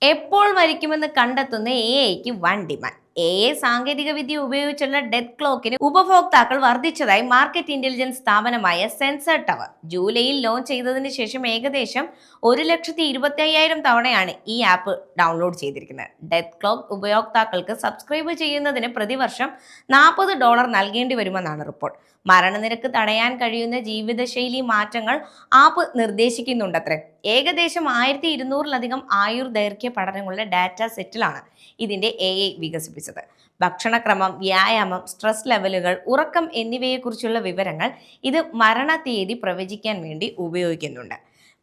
എപ്പോൾ മരിക്കുമെന്ന് കണ്ടെത്തുന്ന എഐക്ക് വൻ ഡിമാൻഡ്. സാങ്കേതിക വിദ്യ ഉപയോഗിച്ചുള്ള ഡെത്ത് ക്ലോക്കിന് ഉപഭോക്താക്കൾ വർദ്ധിച്ചതായി മാർക്കറ്റ് ഇന്റലിജൻസ് സ്ഥാപനമായ സെൻസർ ടവർ ജൂലൈയിൽ ലോഞ്ച് ചെയ്തതിനു ശേഷം ഏകദേശം 1,25,000 തവണയാണ് ഈ ആപ്പ് ഡൗൺലോഡ് ചെയ്തിരിക്കുന്നത്. ഡെത്ത് ക്ലോക്ക് ഉപയോക്താക്കൾക്ക് സബ്സ്ക്രൈബ് ചെയ്യുന്നതിന് പ്രതിവർഷം $40 നൽകേണ്ടി വരുമെന്നാണ് റിപ്പോർട്ട്. മരണനിരക്ക് തടയാൻ കഴിയുന്ന ജീവിതശൈലി മാറ്റങ്ങൾ ആപ്പ് നിർദ്ദേശിക്കുന്നുണ്ടത്രേ. ഏകദേശം 1,200-ലധികം ആയുർദൈർഘ്യ പഠനങ്ങളുടെ ഡാറ്റ സെറ്റിലാണ് ഇതിന്റെ വികസിപ്പിച്ചത്. ഭക്ഷണക്രമം, വ്യായാമം, സ്ട്രെസ് ലെവലുകൾ, ഉറക്കം എന്നിവയെക്കുറിച്ചുള്ള വിവരങ്ങൾ ഇത് മരണ തീയതി പ്രവചിക്കാൻ വേണ്ടി ഉപയോഗിക്കുന്നുണ്ട്.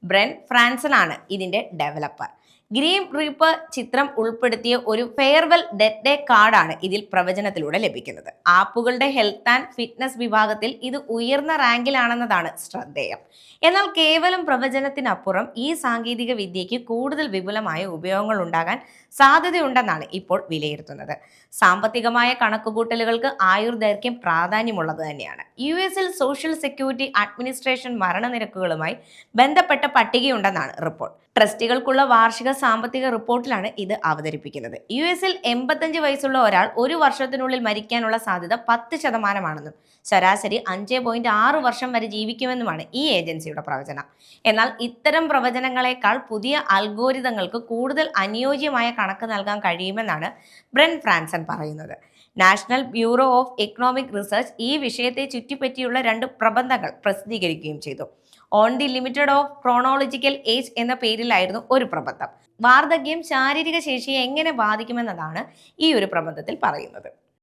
ബ്രെൻ ഫ്രാൻസൺ ആണ് ഇതിന്റെ ഡെവലപ്പർ. ഗ്രീം റീപ്പർ ചിത്രം ഉൾപ്പെടുത്തിയ ഒരു ഫെയർവെൽ ഡെത്ത് ഡേ കാർഡാണ് ഇതിൽ പ്രവചനത്തിലൂടെ ലഭിക്കുന്നത്. ആപ്പുകളുടെ ഹെൽത്ത് ആൻഡ് ഫിറ്റ്നസ് വിഭാഗത്തിൽ ഇത് ഉയർന്ന റാങ്കിലാണെന്നതാണ് ശ്രദ്ധേയം. എന്നാൽ കേവലം പ്രവചനത്തിനപ്പുറം ഈ സാങ്കേതിക വിദ്യയ്ക്ക് കൂടുതൽ വിപുലമായ ഉപയോഗങ്ങൾ ഉണ്ടാകാൻ സാധ്യതയുണ്ടെന്നാണ് ഇപ്പോൾ വിലയിരുത്തുന്നത്. സാമ്പത്തികമായ കണക്കുകൂട്ടലുകൾക്ക് ആയുർദൈർഘ്യം പ്രാധാന്യമുള്ളത് തന്നെയാണ്. US സോഷ്യൽ സെക്യൂരിറ്റി അഡ്മിനിസ്ട്രേഷൻ മരണനിരക്കുകളുമായി ബന്ധപ്പെട്ട പട്ടികയുണ്ടെന്നാണ് റിപ്പോർട്ട്. ട്രസ്റ്റുകൾക്കുള്ള വാർഷിക സാമ്പത്തിക റിപ്പോർട്ടിലാണ് ഇത് അവതരിപ്പിക്കുന്നത്. US 85 വയസ്സുള്ള ഒരാൾ ഒരു വർഷത്തിനുള്ളിൽ മരിക്കാനുള്ള സാധ്യത 10%, ശരാശരി 5.6 വർഷം വരെ ജീവിക്കുമെന്നുമാണ് ഈ ഏജൻസിയുടെ പ്രവചനം. എന്നാൽ ഇത്തരം പ്രവചനങ്ങളെക്കാൾ പുതിയ അൽഗോരിതങ്ങൾക്ക് കൂടുതൽ അനുയോജ്യമായ കണക്ക് നൽകാൻ കഴിയുമെന്നാണ് ബ്രെൻ ഫ്രാൻസൺ പറയുന്നത്. National bureau of economic research ഈ വിഷയത്തെ ചുറ്റിപ്പറ്റിയുള്ള 2 പ്രബന്ധങ്ങൾ പ്രസിദ്ധീകരിക്കുകയും ചെയ്തു. On the limited of chronological age എന്ന പേരിലായിരുന്നു ഒരു പ്രബന്ധം. വാർദ്ധക്യം ശാരീരിക ശേഷിയെ എങ്ങനെ ബാധിക്കുമെന്നതാണ് ഈ ഒരു പ്രബന്ധത്തിൽ പറയുന്നത്.